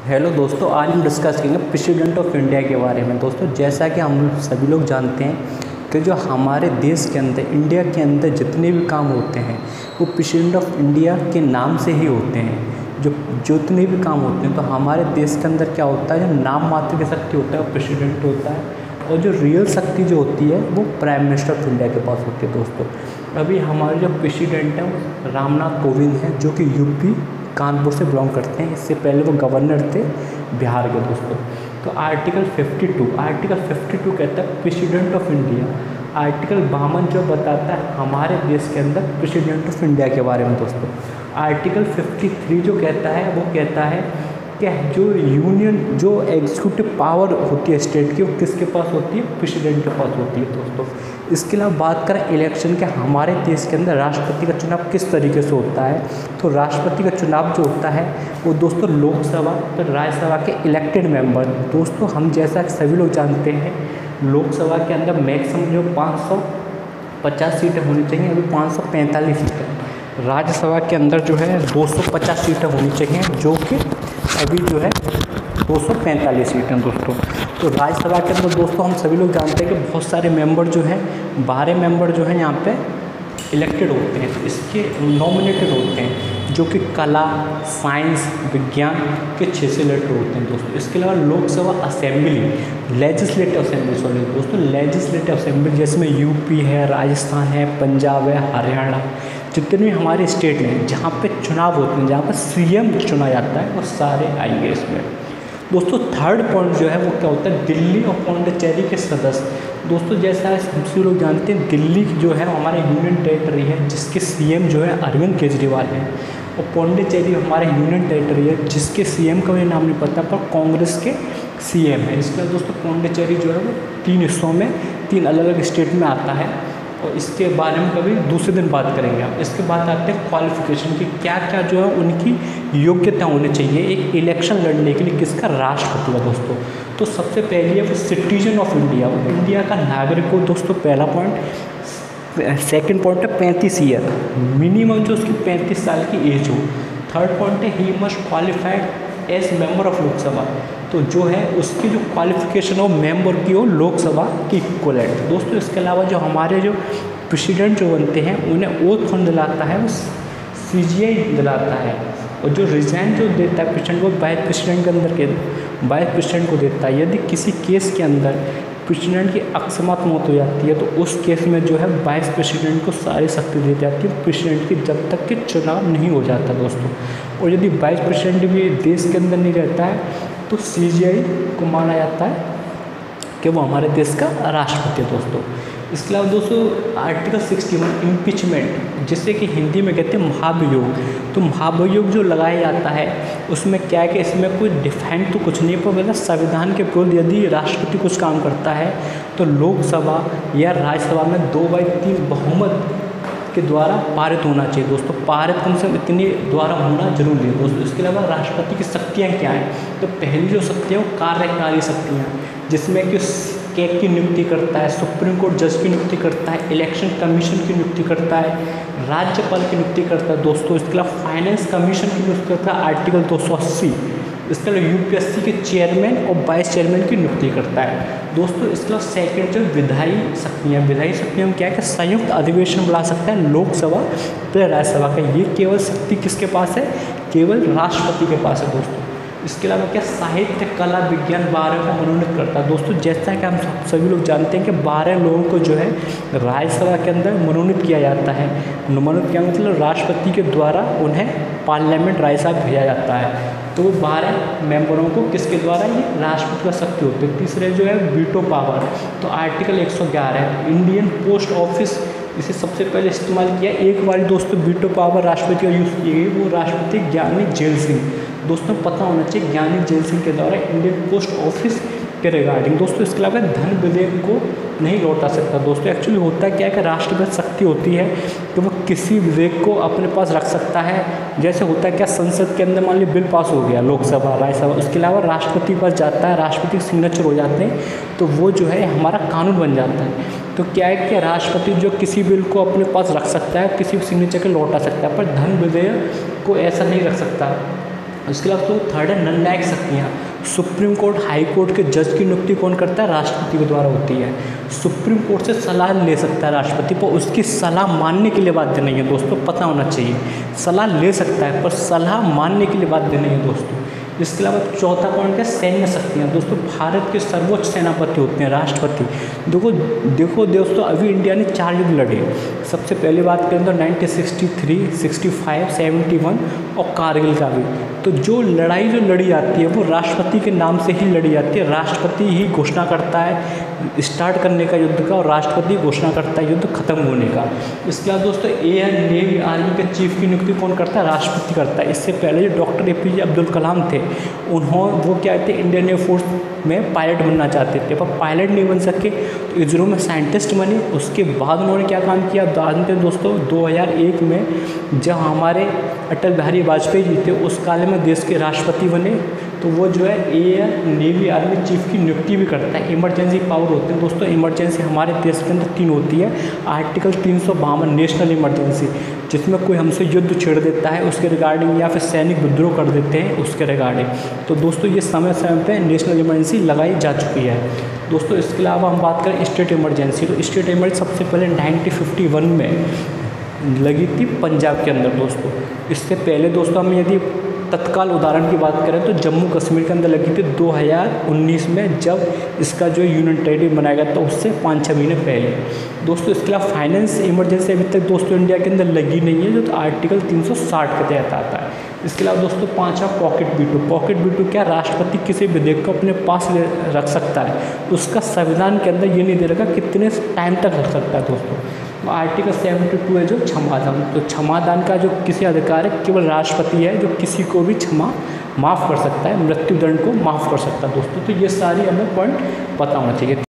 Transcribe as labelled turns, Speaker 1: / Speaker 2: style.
Speaker 1: Hello दोस्तों, आज हम डिस्कस करेंगे प्रेसिडेंट ऑफ इंडिया के बारे में। दोस्तों, जैसा कि हम सभी लोग जानते हैं कि जो हमारे देश के अंदर, इंडिया के अंदर जितने भी काम होते हैं वो प्रेसिडेंट ऑफ इंडिया के नाम से ही होते हैं। जो जितने भी काम होते हैं तो हमारे देश के अंदर क्या होता है, जो नाम मात्र की शक्ति होता है वो प्रेसिडेंट होता है, और जो रियल शक्ति जो होती है वो प्राइम मिनिस्टर ऑफ इंडिया के पास होती है। दोस्तों, अभी हमारे जो प्रेसिडेंट हैं वो रामनाथ कोविंद हैं, जो कि यूपी कानपुर से बिलोंग करते हैं। इससे पहले वो गवर्नर थे बिहार के। दोस्तों, तो आर्टिकल 52 कहता है प्रेसिडेंट ऑफ इंडिया। आर्टिकल 52 जो बताता है हमारे देश के अंदर प्रेसिडेंट ऑफ इंडिया के बारे में। दोस्तों, आर्टिकल 53 जो कहता है वो कहता है कि जो यूनियन, जो एग्जीक्यूटिव पावर होती है स्टेट की, वो किसके पास होती है, प्रेसिडेंट के पास होती है। दोस्तों, इसके अलावा बात करें इलेक्शन के, हमारे देश के अंदर राष्ट्रपति का चुनाव किस तरीके से होता है, तो राष्ट्रपति का चुनाव जो होता है वो दोस्तों लोकसभा तो राज्यसभा के इलेक्टेड मेंबर। दोस्तों, हम जैसा कि सभी लोग जानते हैं लोकसभा के अंदर मैक्सिमम जो 550 सीटें होनी चाहिए, अभी 545 सीटें। राज्यसभा के अंदर जो है 250 सीटें होनी चाहिए, जो कि अभी जो है 245 सीटें। दोस्तों, तो राज्यसभा के अंदर दोस्तों हम सभी लोग जानते हैं कि बहुत सारे मेंबर जो हैं, 12 मेंबर जो हैं यहाँ पे इलेक्टेड होते हैं, इसके नॉमिनेटेड होते हैं, जो कि कला, साइंस, विज्ञान के 6 से इलेक्टेड होते हैं। दोस्तों, इसके अलावा Lok Sabha assembly, legislative assembly, sorry दोस्तों, लेजिस्लेटिव असेंबली जिसमें यूपी है, राजस्थान है, पंजाब है, हरियाणा, जितने भी हमारे स्टेट हैं जहाँ पे चुनाव होते हैं, जहाँ पर सीएम चुना जाता है, वो सारे आएंगे इसमें। दोस्तों, थर्ड पॉइंट जो है वो क्या होता है, दिल्ली और पौंडीचेरी के सदस्य। दोस्तों, जैसा हम सभी लोग जानते हैं दिल्ली जो है हमारे यूनियन टेरिटरी है, जिसके सीएम जो है अरविंद केजरीवाल हैं, और पौंडीचेरी हमारे यूनियन टेरिटरी है, जिसके सीएम का मुझे नाम नहीं पता, पर कांग्रेस के सीएम है। इसका दोस्तों पौंडीचेरी जो है वो 3 हिस्सों में, 3 अलग अलग स्टेट में आता है, और इसके बारे में कभी दूसरे दिन बात करेंगे हम। इसके बाद आते हैं क्वालिफिकेशन की, क्या क्या जो है उनकी योग्यता होनी चाहिए एक इलेक्शन लड़ने के लिए, किसका, राष्ट्रपति का। दोस्तों, तो सबसे पहले है वो सिटीजन ऑफ इंडिया, वो इंडिया का नागरिक हो। दोस्तों, पहला पॉइंट। सेकंड पॉइंट है 35 ईयर, मिनिमम जो उसकी 35 साल की एज हो। थर्ड पॉइंट है he must qualified as member of Lok Sabha, तो जो है उसकी जो क्वालिफिकेशन हो मेंबर की हो लोकसभा की इक्वलेंट। दोस्तों, इसके अलावा जो हमारे जो प्रेसिडेंट जो बनते हैं उन्हें ओथ कौन दिलाता है, वो सीजीआई दिलाता है, और जो रिजाइन जो देता है प्रेसिडेंट, वो वाइस प्रेसिडेंट के अंदर के वाइस प्रेसिडेंट को देता है। यदि किसी केस के अंदर प्रेसिडेंट की अकस्मात मौत हो जाती है तो उस केस में जो है वाइस प्रेसिडेंट को सारी शक्ति दी जाती है प्रेसिडेंट की, जब तक कि चुनाव नहीं हो जाता। दोस्तों, और यदि वाइस प्रेसिडेंट भी देश के अंदर नहीं रहता है तो सीजीआई को माना जाता है कि वो हमारे देश का राष्ट्रपति है। दोस्तों, इसके अलावा दोस्तों आर्टिकल 61 इम्पीचमेंट, जिसे कि हिंदी में कहते हैं महाभियोग, तो महाभियोग जो लगाया जाता है उसमें क्या है कि इसमें कोई डिफाइन तो कुछ नहीं है, पर मतलब संविधान के विरुद्ध यदि राष्ट्रपति कुछ काम करता है तो लोकसभा या राज्यसभा में 2/3 बहुमत के द्वारा पारित होना चाहिए। दोस्तों, पारित कम से कम इतनी द्वारा होना जरूरी है। दोस्तों, इसके अलावा राष्ट्रपति की शक्तियाँ क्या हैं, तो पहली जो शक्तियाँ वो कार्यकारी शक्तियाँ, जिसमें कि कैग की नियुक्ति करता है, सुप्रीम कोर्ट जज की नियुक्ति करता है, इलेक्शन कमीशन की नियुक्ति करता है, राज्यपाल की नियुक्ति करता है। दोस्तों, इसके अलावा फाइनेंस कमीशन की नियुक्ति करता है आर्टिकल 280। इसके अलावा यूपीएससी के चेयरमैन और वाइस चेयरमैन की नियुक्ति करता है। दोस्तों, इसके अलावा सेकेंड जो विधायी शक्तियाँ क्या है कि संयुक्त अधिवेशन बुला सकता है लोकसभा प्लस राज्यसभा का। ये केवल शक्ति किसके पास है, केवल राष्ट्रपति के पास है। दोस्तों, इसके अलावा क्या, साहित्य, कला, विज्ञान 12 को मनोनीत करता है। दोस्तों, जैसा कि हम सभी लोग जानते हैं कि 12 लोगों को जो है राज्यसभा के अंदर मनोनीत किया जाता है। मनोनीत क्या मतलब, राष्ट्रपति के द्वारा उन्हें पार्लियामेंट राज्यसभा भेजा जाता है, तो वो 12 मेंबरों को किसके द्वारा, ये राष्ट्रपति का शक्ति होती है। तीसरे जो है वीटो पावर, तो आर्टिकल 111 इंडियन पोस्ट ऑफिस, इसे सबसे पहले इस्तेमाल किया एक बार। दोस्तों, वीटो पावर राष्ट्रपति का यूज़ की गई, वो राष्ट्रपति ज्ञानी जेल सिंह। दोस्तों, पता होना चाहिए ज्ञानी जेल सिंह के द्वारा इंडियन पोस्ट ऑफिस के रिगार्डिंग। दोस्तों, इसके अलावा धन विधेयक को नहीं लौटा सकता। दोस्तों, एक्चुअली होता क्या है कि राष्ट्रपति शक्ति होती है कि वो किसी विधेयक को अपने पास रख सकता है। जैसे होता है क्या, संसद के अंदर मान लीजिए बिल पास हो गया, लोकसभा, राज्यसभा, उसके अलावा राष्ट्रपति के पास जाता है, राष्ट्रपति के सिग्नेचर हो जाते हैं, तो वो जो है हमारा कानून बन जाता है। तो क्या है कि राष्ट्रपति जो किसी बिल को अपने पास रख सकता है, किसी सिग्नेचर के लौटा सकता है, पर धन विधेयक को ऐसा नहीं रख सकता। उसके अलावा तो थर्ड है निर्णायक शक्तियाँ। सुप्रीम कोर्ट, हाई कोर्ट के जज की नियुक्ति कौन करता है? राष्ट्रपति के द्वारा होती है। सुप्रीम कोर्ट से सलाह ले सकता है राष्ट्रपति, पर उसकी सलाह मानने के लिए बाध्य नहीं है दोस्तों, पता होना चाहिए। सलाह ले सकता है पर सलाह मानने के लिए बाध्य नहीं है दोस्तों। इसके अलावा चौथा पॉइंट है सैन्य शक्तियाँ। दोस्तों भारत के सर्वोच्च सेनापति होते हैं राष्ट्रपति। देखो दोस्तों, अभी इंडिया ने 4 युद्ध लड़े। सबसे पहले बात करें तो 1963, 65, 71 और कारगिल का भी। तो जो लड़ाई जो लड़ी जाती है वो राष्ट्रपति के नाम से ही लड़ी जाती है। राष्ट्रपति ही घोषणा करता है स्टार्ट करने का युद्ध का, और राष्ट्रपति घोषणा करता है युद्ध खत्म होने का। इसके बाद दोस्तों एयर, नेवी, आर्मी के चीफ की नियुक्ति कौन करता है? राष्ट्रपति करता है। इससे पहले जो डॉक्टर APJ अब्दुल कलाम थे, वो क्या थे, इंडियन एयरफोर्स में पायलट बनना चाहते थे, पर पायलट नहीं बन सके तो इसरो में साइंटिस्ट बने। उसके बाद उन्होंने क्या काम किया जानते हैं दोस्तों, 2001 में जब हमारे अटल बिहारी वाजपेयी जी थे, उस काल में देश के राष्ट्रपति बने। तो वो जो है एयर, नेवी, आर्मी चीफ की नियुक्ति भी करता है। इमरजेंसी पावर होते हैं दोस्तों, इमरजेंसी हमारे देश के अंदर 3 होती है। आर्टिकल 352 नेशनल इमरजेंसी, जिसमें कोई हमसे युद्ध छेड़ देता है उसके रिगार्डिंग, या फिर सैनिक विद्रोह कर देते हैं उसके रिगार्डिंग। तो दोस्तों ये समय समय पे नेशनल इमरजेंसी लगाई जा चुकी है दोस्तों। इसके अलावा हम बात करें स्टेट इमरजेंसी, तो स्टेट इमरजेंसी सबसे पहले 1951 में लगी थी पंजाब के अंदर दोस्तों। इससे पहले दोस्तों हम यदि तत्काल उदाहरण की बात करें तो जम्मू कश्मीर के अंदर लगी थी 2019 में, जब इसका जो यूनियन टेरिटरी बनाया गया था उससे 5-6 महीने पहले दोस्तों। इसके अलावा फाइनेंस इमरजेंसी अभी तक दोस्तों इंडिया के अंदर लगी नहीं है, जो तो आर्टिकल 360 के तहत आता है। इसके अलावा दोस्तों 5वां पॉकेट वीटो। पॉकेट वीटो क्या? राष्ट्रपति किसी विधेयक को अपने पास रख सकता है, उसका संविधान के अंदर ये नहीं दे रखा कितने टाइम तक रख सकता है दोस्तों। आर्टिकल 72 है जो क्षमादान। तो क्षमादान का जो किसी अधिकार है केवल राष्ट्रपति है, जो किसी को भी क्षमा माफ़ कर सकता है, मृत्युदंड को माफ़ कर सकता है दोस्तों। तो ये सारी हमें पॉइंट पता होना चाहिए।